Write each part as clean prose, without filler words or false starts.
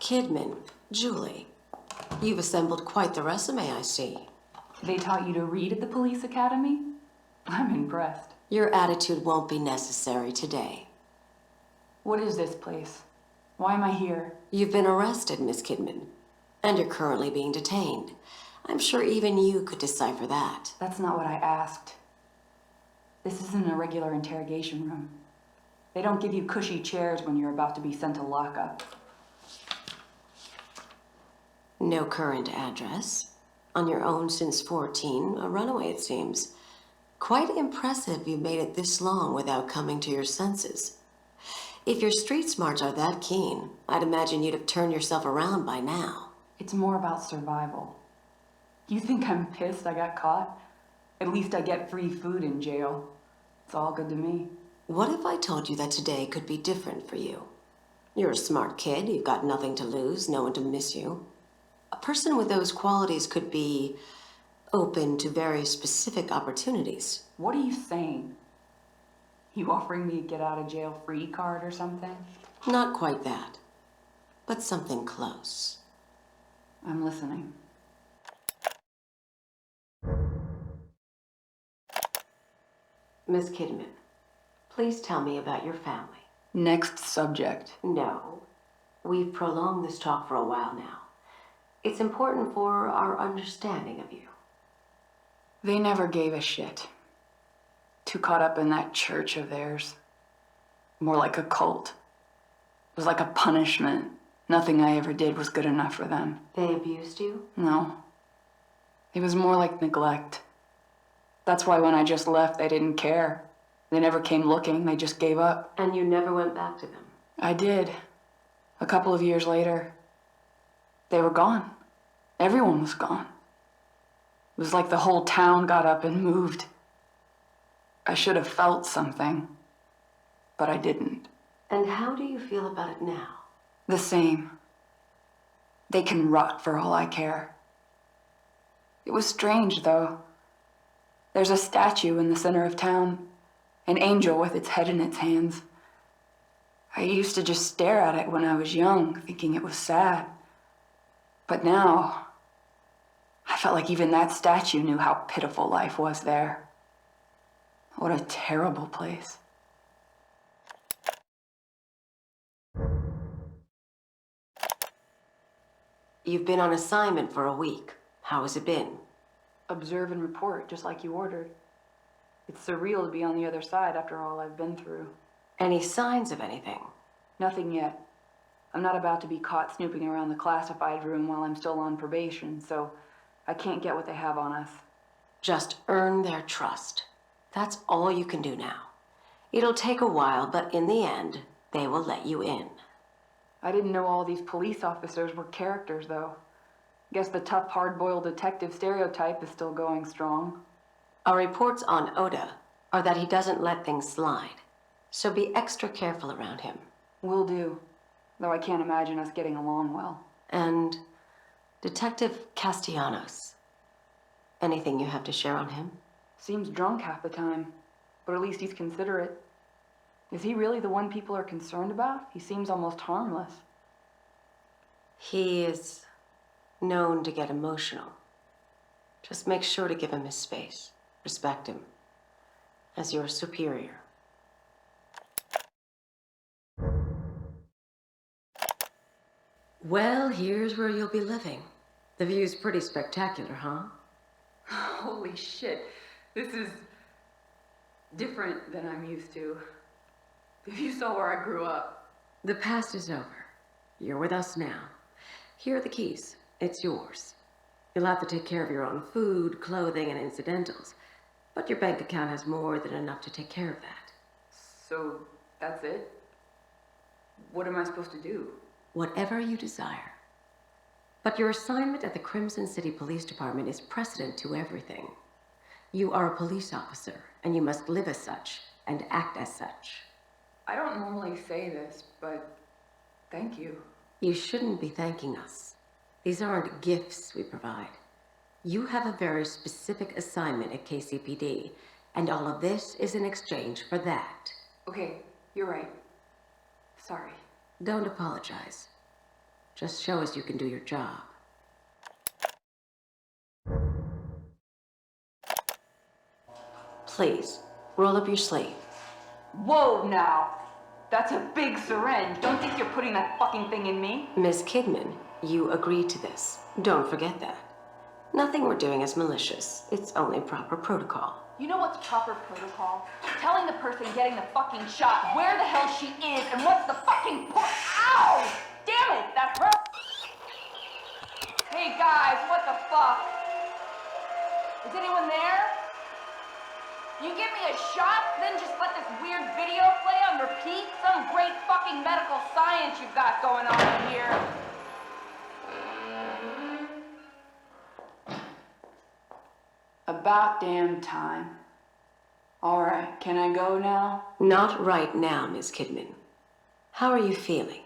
Kidman, Julie. You've assembled quite the resume, I see. They taught you to read at the police academy? I'm impressed. Your attitude won't be necessary today. What is this place? Why am I here? You've been arrested, Miss Kidman, and you're currently being detained. I'm sure even you could decipher that. That's not what I asked. This isn't a regular interrogation room. They don't give you cushy chairs when you're about to be sent to lockup. No current address. On your own since 14, a runaway it seems. Quite impressive you made it this long without coming to your senses. If your street smarts are that keen, I'd imagine you'd have turned yourself around by now. It's more about survival. You think I'm pissed I got caught? At least I get free food in jail. It's all good to me. What if I told you that today could be different for you? You're a smart kid, you've got nothing to lose, no one to miss you. A person with those qualities could be open to very specific opportunities. What are you saying? You offering me a get out of jail free card or something? Not quite that, but something close. I'm listening. Miss Kidman, please tell me about your family. Next subject. No, we've prolonged this talk for a while now. It's important for our understanding of you. They never gave a shit. Too caught up in that church of theirs. More like a cult. It was like a punishment. Nothing I ever did was good enough for them. They abused you? No. It was more like neglect. That's why when I just left, they didn't care. They never came looking, they just gave up. And you never went back to them? I did. A couple of years later, they were gone. Everyone was gone. It was like the whole town got up and moved. I should have felt something, but I didn't. And how do you feel about it now? The same. They can rot for all I care. It was strange, though. There's a statue in the center of town, an angel with its head in its hands. I used to just stare at it when I was young, thinking it was sad. But now, I felt like even that statue knew how pitiful life was there. What a terrible place. You've been on assignment for a week. How has it been? Observe and report, just like you ordered. It's surreal to be on the other side after all I've been through. Any signs of anything? Nothing yet. I'm not about to be caught snooping around the classified room while I'm still on probation, so I can't get what they have on us. Just earn their trust. That's all you can do now. It'll take a while, but in the end, they will let you in. I didn't know all these police officers were characters, though. Guess the tough, hard-boiled detective stereotype is still going strong. Our reports on Oda are that he doesn't let things slide, so be extra careful around him. Will do, though I can't imagine us getting along well. And Detective Castellanos. Anything you have to share on him? Seems drunk half the time, but at least he's considerate. Is he really the one people are concerned about? He seems almost harmless. He is known to get emotional. Just make sure to give him his space. Respect him as your superior. Well, here's where you'll be living. The view's pretty spectacular, huh? Holy shit. This is different than I'm used to. If you saw where I grew up. The past is over. You're with us now. Here are the keys. It's yours. You'll have to take care of your own food, clothing, and incidentals. But your bank account has more than enough to take care of that. So, that's it? What am I supposed to do? Whatever you desire. But your assignment at the Crimson City Police Department is precedent to everything. You are a police officer, and you must live as such, and act as such. I don't normally say this, but thank you. You shouldn't be thanking us. These aren't gifts we provide. You have a very specific assignment at KCPD, and all of this is in exchange for that. Okay, you're right. Sorry. Don't apologize. Just show us you can do your job. Please, roll up your sleeve. Whoa, now! That's a big syringe. Don't think you're putting that fucking thing in me. Miss Kidman, you agreed to this. Don't forget that. Nothing we're doing is malicious. It's only proper protocol. You know what's proper protocol? Telling the person getting the fucking shot where the hell she is and what's the fucking point. Ow! Damn it, that hurt! Hey guys, what the fuck? Is anyone there? You give me a shot, then just let this weird video play on repeat? Some great fucking medical science you've got going on here. About damn time. All right, can I go now? Not right now, Miss Kidman. How are you feeling?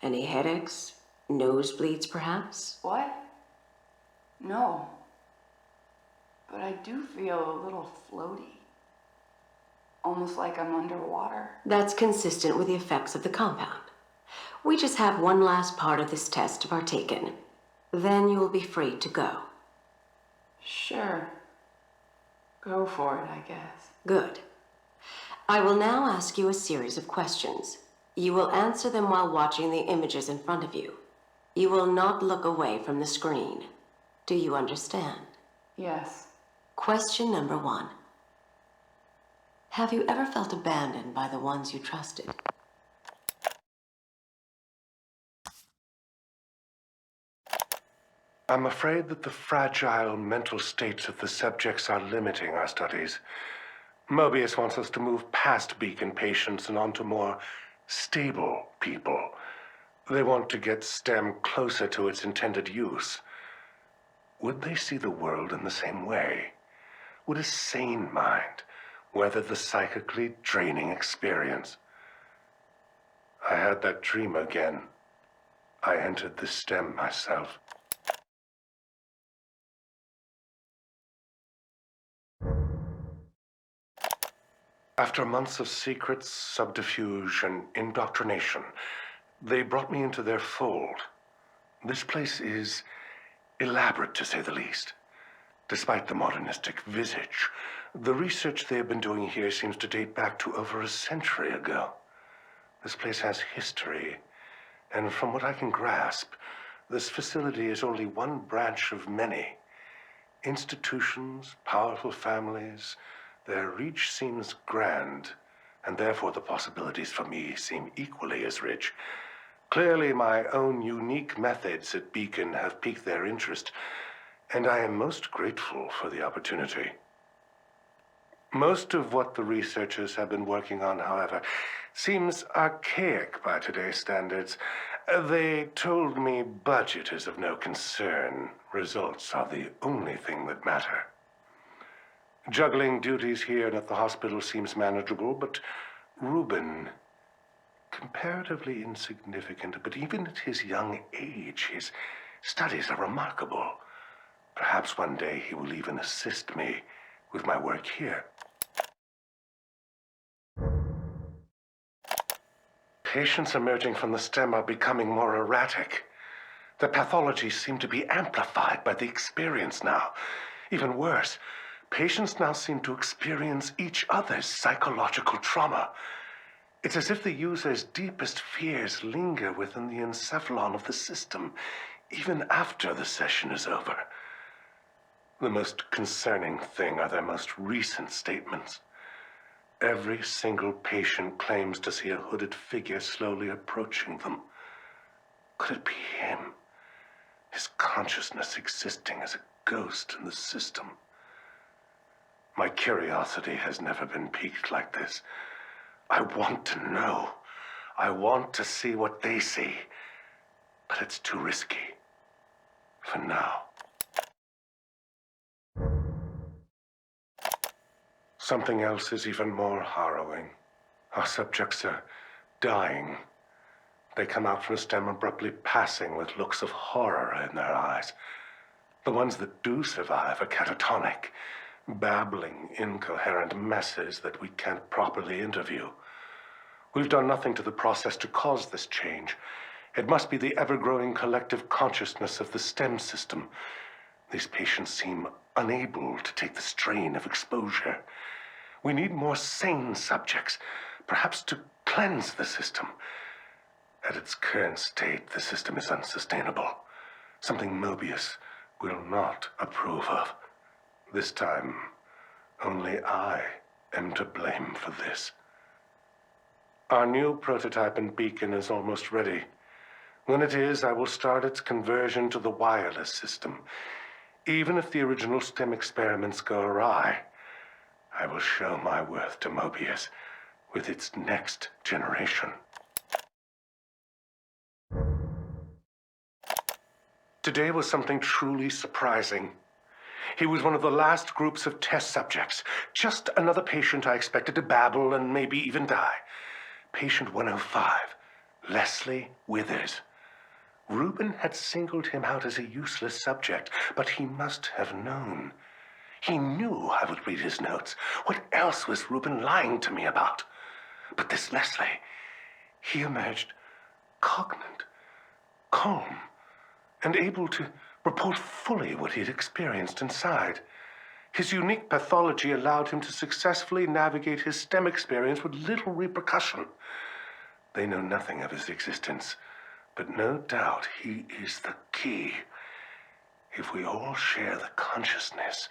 Any headaches? Nosebleeds, perhaps? What? No. But I do feel a little floaty. Almost like I'm underwater. That's consistent with the effects of the compound. We just have one last part of this test to partake in. Then you will be free to go. Sure. Go for it, I guess. Good. I will now ask you a series of questions. You will answer them while watching the images in front of you. You will not look away from the screen. Do you understand? Yes. Question number 1. Have you ever felt abandoned by the ones you trusted? I'm afraid that the fragile mental states of the subjects are limiting our studies. Mobius wants us to move past Beacon patients and onto more stable people. They want to get STEM closer to its intended use. Would they see the world in the same way? Would a sane mind weather the psychically draining experience? I had that dream again. I entered the STEM myself. After months of secrets, subterfuge, and indoctrination, they brought me into their fold. This place is elaborate, to say the least. Despite the modernistic visage, the research they have been doing here seems to date back to over a century ago. This place has history, and from what I can grasp, this facility is only one branch of many. Institutions, powerful families, their reach seems grand, and therefore the possibilities for me seem equally as rich. Clearly, my own unique methods at Beacon have piqued their interest, and I am most grateful for the opportunity. Most of what the researchers have been working on, however, seems archaic by today's standards. They told me budget is of no concern. Results are the only thing that matter. Juggling duties here and at the hospital seems manageable, but Reuben, comparatively insignificant, but even at his young age, his studies are remarkable. Perhaps one day he will even assist me with my work here. Patients emerging from the STEM are becoming more erratic. The pathologies seem to be amplified by the experience now. Even worse, patients now seem to experience each other's psychological trauma. It's as if the user's deepest fears linger within the encephalon of the system, even after the session is over. The most concerning thing are their most recent statements. Every single patient claims to see a hooded figure slowly approaching them. Could it be him? His consciousness existing as a ghost in the system. My curiosity has never been piqued like this. I want to know. I want to see what they see. But it's too risky. For now. Something else is even more harrowing. Our subjects are dying. They come out from STEM abruptly passing with looks of horror in their eyes. The ones that do survive are catatonic, babbling incoherent messes that we can't properly interview. We've done nothing to the process to cause this change. It must be the ever-growing collective consciousness of the STEM system. These patients seem unable to take the strain of exposure. We need more sane subjects, perhaps to cleanse the system. At its current state, the system is unsustainable. Something Mobius will not approve of. This time, only I am to blame for this. Our new prototype and beacon is almost ready. When it is, I will start its conversion to the wireless system. Even if the original STEM experiments go awry, I will show my worth to Mobius with its next generation. Today was something truly surprising. He was one of the last groups of test subjects. Just another patient I expected to babble and maybe even die. Patient 105, Leslie Withers. Reuben had singled him out as a useless subject, but he must have known. He knew I would read his notes. What else was Reuben lying to me about? But this Leslie, he emerged cognate, calm, and able to report fully what he had experienced inside. His unique pathology allowed him to successfully navigate his STEM experience with little repercussion. They know nothing of his existence, but no doubt he is the key. If we all share the consciousness,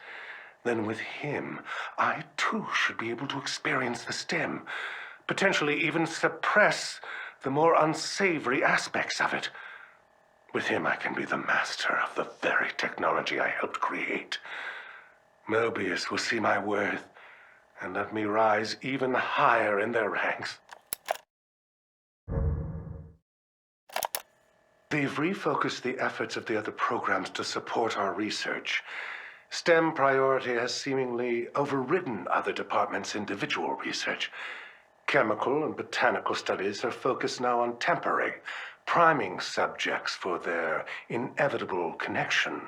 then with him, I too should be able to experience the STEM, potentially even suppress the more unsavory aspects of it. With him, I can be the master of the very technology I helped create. Mobius will see my worth and let me rise even higher in their ranks. They've refocused the efforts of the other programs to support our research. STEM priority has seemingly overridden other departments' individual research. Chemical and botanical studies are focused now on temporary, priming subjects for their inevitable connection.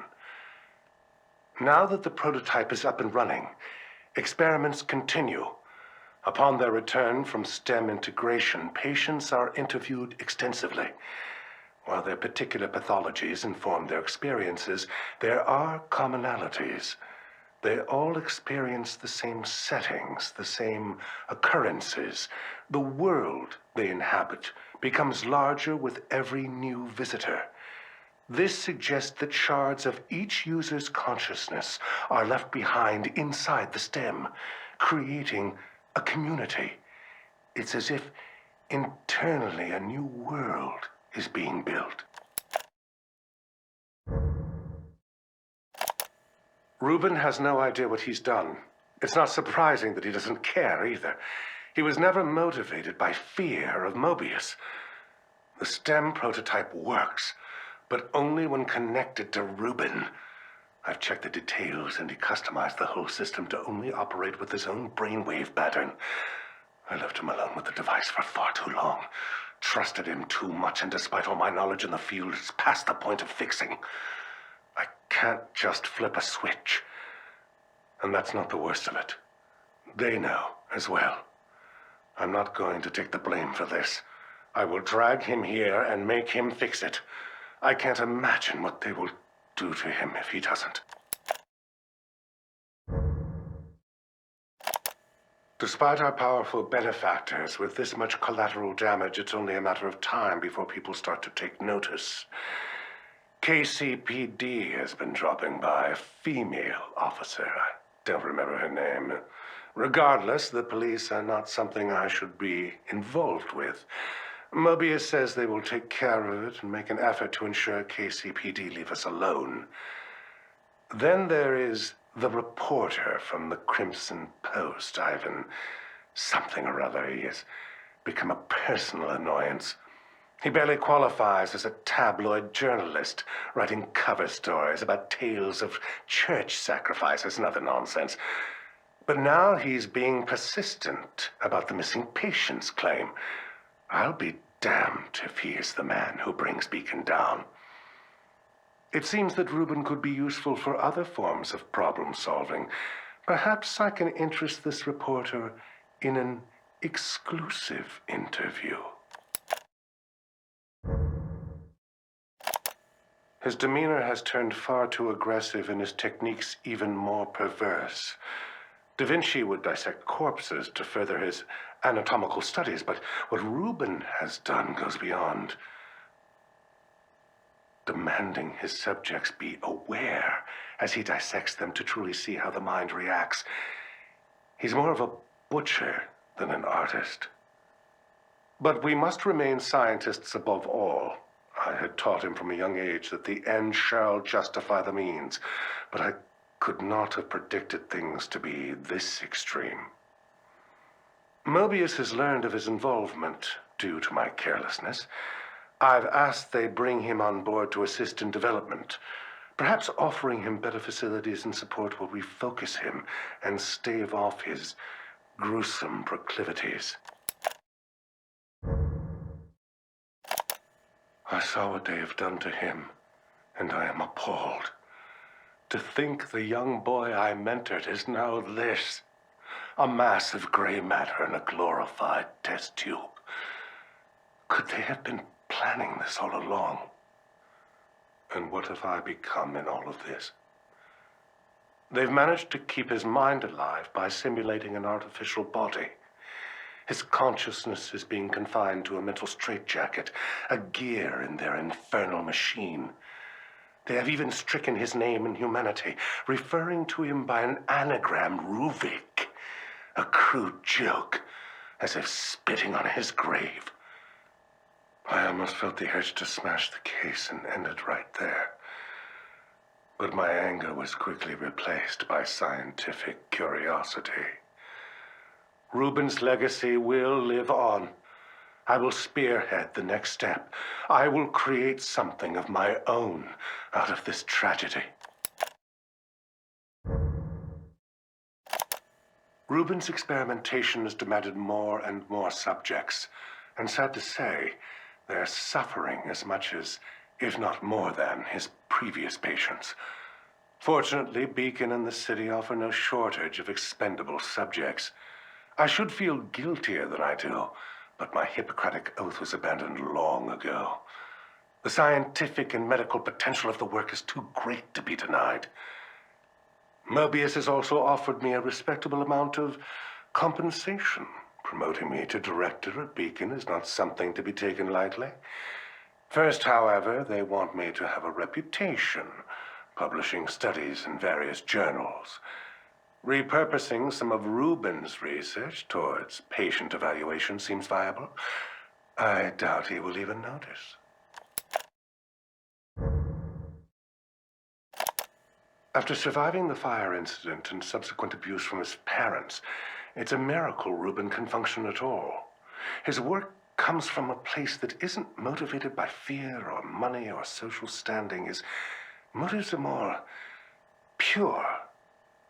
Now that the prototype is up and running, experiments continue. Upon their return from STEM integration, patients are interviewed extensively. While their particular pathologies inform their experiences, there are commonalities. They all experience the same settings, the same occurrences. The world they inhabit becomes larger with every new visitor. This suggests that shards of each user's consciousness are left behind inside the STEM, creating a community. It's as if internally a new world is being built. Reuben has no idea what he's done. It's not surprising that he doesn't care either. He was never motivated by fear of Mobius. The STEM prototype works, but only when connected to Reuben. I've checked the details, and he customized the whole system to only operate with his own brainwave pattern. I left him alone with the device for far too long. Trusted him too much, and despite all my knowledge in the field, it's past the point of fixing. I can't just flip a switch. And that's not the worst of it. They know as well. I'm not going to take the blame for this. I will drag him here and make him fix it. I can't imagine what they will do to him if he doesn't. Despite our powerful benefactors, with this much collateral damage, it's only a matter of time before people start to take notice. KCPD has been dropping by, a female officer. I don't remember her name. Regardless, the police are not something I should be involved with. Mobius says they will take care of it and make an effort to ensure KCPD leave us alone. Then there is the reporter from the Crimson Post, Ivan something or other. He has become a personal annoyance. He barely qualifies as a tabloid journalist, writing cover stories about tales of church sacrifices and other nonsense. But now he's being persistent about the missing patients claim. I'll be damned if he is the man who brings Beacon down. It seems that Reuben could be useful for other forms of problem solving. Perhaps I can interest this reporter in an exclusive interview. His demeanor has turned far too aggressive and his techniques even more perverse. Da Vinci would dissect corpses to further his anatomical studies, but what Rubin has done goes beyond. Demanding his subjects be aware as he dissects them to truly see how the mind reacts. He's more of a butcher than an artist. But we must remain scientists above all. I had taught him from a young age that the end shall justify the means, but I could not have predicted things to be this extreme. Mobius has learned of his involvement due to my carelessness. I've asked they bring him on board to assist in development. Perhaps offering him better facilities and support will refocus him and stave off his gruesome proclivities. I saw what they have done to him, and I am appalled. To think the young boy I mentored is now this. A mass of gray matter in a glorified test tube. Could they have been planning this all along? And what have I become in all of this? They've managed to keep his mind alive by simulating an artificial body. His consciousness is being confined to a mental straitjacket, a gear in their infernal machine. They have even stricken his name and humanity, referring to him by an anagram, Ruvik. A crude joke, as if spitting on his grave. I almost felt the urge to smash the case and end it right there. But my anger was quickly replaced by scientific curiosity. Rubin's legacy will live on. I will spearhead the next step. I will create something of my own out of this tragedy. Rubin's experimentation has demanded more and more subjects, and sad to say, they're suffering as much as, if not more than, his previous patients. Fortunately, Beacon and the city offer no shortage of expendable subjects. I should feel guiltier than I do, but my Hippocratic oath was abandoned long ago. The scientific and medical potential of the work is too great to be denied. Mobius has also offered me a respectable amount of compensation. Promoting me to director at Beacon is not something to be taken lightly. First, however, they want me to have a reputation, publishing studies in various journals. Repurposing some of Rubin's research towards patient evaluation seems viable. I doubt he will even notice. After surviving the fire incident and subsequent abuse from his parents, it's a miracle Rubin can function at all. His work comes from a place that isn't motivated by fear or money or social standing. His motives are more pure.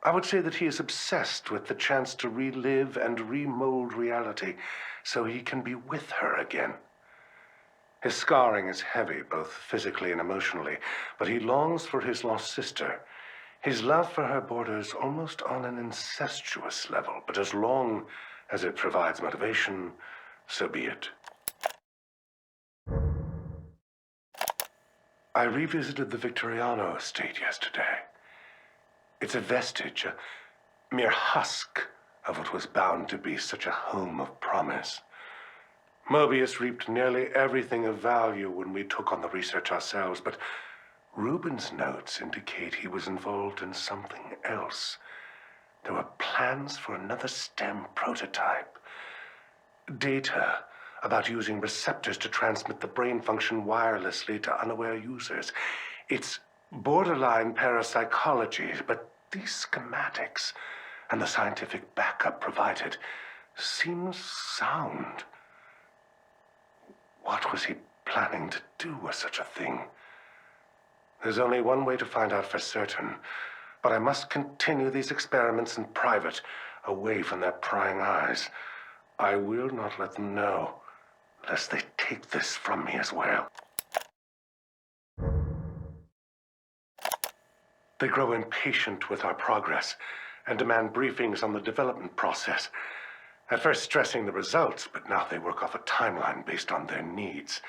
I would say that he is obsessed with the chance to relive and remold reality so he can be with her again. His scarring is heavy, both physically and emotionally, but he longs for his lost sister. His love for her borders almost on an incestuous level, but as long as it provides motivation, so be it. I revisited the Victoriano estate yesterday. It's a vestige, a mere husk of what was bound to be such a home of promise. Mobius reaped nearly everything of value when we took on the research ourselves, but Rubin's notes indicate he was involved in something else. There were plans for another STEM prototype. Data about using receptors to transmit the brain function wirelessly to unaware users. It's borderline parapsychology, but these schematics and the scientific backup provided seems sound. What was he planning to do with such a thing? There's only one way to find out for certain, but I must continue these experiments in private, away from their prying eyes. I will not let them know, lest they take this from me as well. They grow impatient with our progress and demand briefings on the development process. At first stressing the results, but now they work off a timeline based on their needs.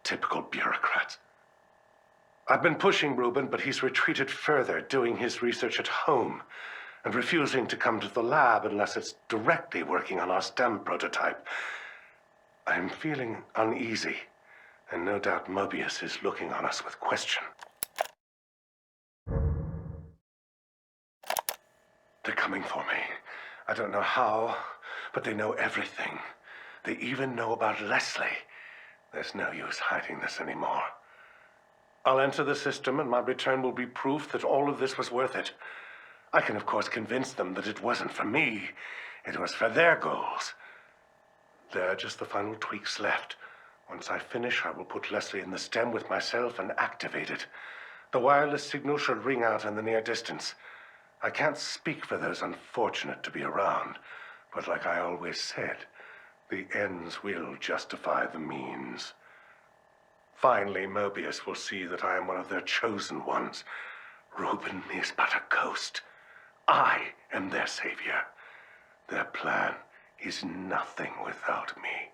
Typical bureaucrats. I've been pushing Reuben, but he's retreated further, doing his research at home, and refusing to come to the lab unless it's directly working on our STEM prototype. I'm feeling uneasy, and no doubt Mobius is looking on us with question. They're coming for me. I don't know how, but they know everything. They even know about Leslie. There's no use hiding this anymore. I'll enter the system, and my return will be proof that all of this was worth it. I can, of course, convince them that it wasn't for me. It was for their goals. There are just the final tweaks left. Once I finish, I will put Leslie in the stem with myself and activate it. The wireless signal should ring out in the near distance. I can't speak for those unfortunate to be around, but like I always said, the ends will justify the means. Finally, Mobius will see that I am one of their chosen ones. Reuben is but a ghost. I am their savior. Their plan is nothing without me.